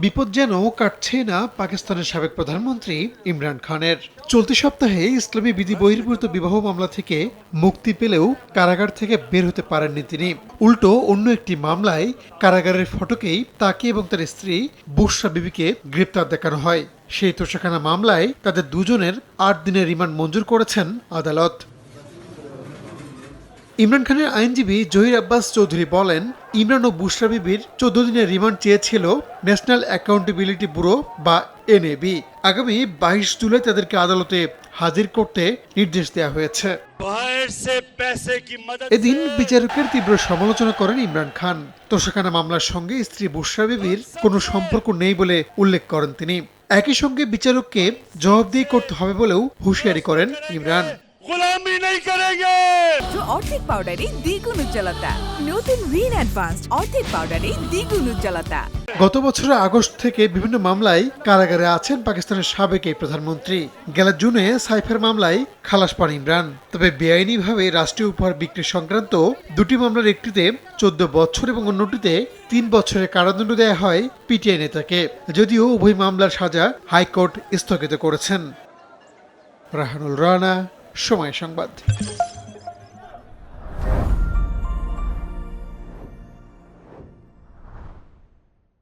বিপদ যেন কাটছে না পাকিস্তানের সাবেক প্রধানমন্ত্রী ইমরান খানের। চলতি সপ্তাহে ইসলামী বিধি বহির্ভূত বিবাহ মামলা থেকে মুক্তি পেলেও কারাগার থেকে বের হতে পারেননি তিনি। উল্টো অন্য একটি মামলায় কারাগারের ফটকেই তাকে এবং তার স্ত্রী বুশরা বিবিকে গ্রেপ্তার দেখানো হয়। সেই তোষাখানা মামলায় তাদের দুজনের ৮ দিনের রিমান্ড মঞ্জুর করেছেন আদালত। ইমরান খানের আইনজীবী জহির আব্বাস চৌধুরী বলেন, ইমরান ও বুশরা বিবির ১৪ দিনের রিমান্ড চেয়েছিল ন্যাশনাল অ্যাকাউন্টেবিলিটি ব্যুরো বা এনএবি। আগামী ২২ জুলাই তাদেরকে আদালতে হাজির করতে নির্দেশ দেওয়া হয়েছে। এদিন বিচারকের তীব্র সমালোচনা করেন ইমরান খান। তোষাখানা মামলার সঙ্গে স্ত্রী বুশরা বিবির কোনো সম্পর্ক নেই বলে উল্লেখ করেন তিনি। একই সঙ্গে বিচারককে জবাবদিহি করতে হবে বলেও হুঁশিয়ারি করেন ইমরান। অর্ধেক পাউডারে দ্বিগুণ উজ্জ্বলতা। নতুন রিন অ্যাডভান্সড অর্ধেক পাউডারে দ্বিগুণ উজ্জ্বলতা। গত বছরের আগস্ট থেকে বিভিন্ন মামলায় কারাগারে আছেন পাকিস্তানের সাবেক এই প্রধানমন্ত্রী। গেল জুনে সাইফের মামলায় খালাস পান ইমরান। তবে বেআইনিভাবে রাষ্ট্রীয় উপহার বিক্রি সংক্রান্ত দুটি মামলার একটিতে ১৪ বছর এবং অন্যটিতে ৩ বছরের কারাদণ্ড দেওয়া হয় পিটিআই নেতাকে। যদিও উভয় মামলার সাজা হাইকোর্ট স্থগিত করেছেন। রাহানুল রানা, সময় সংবাদ।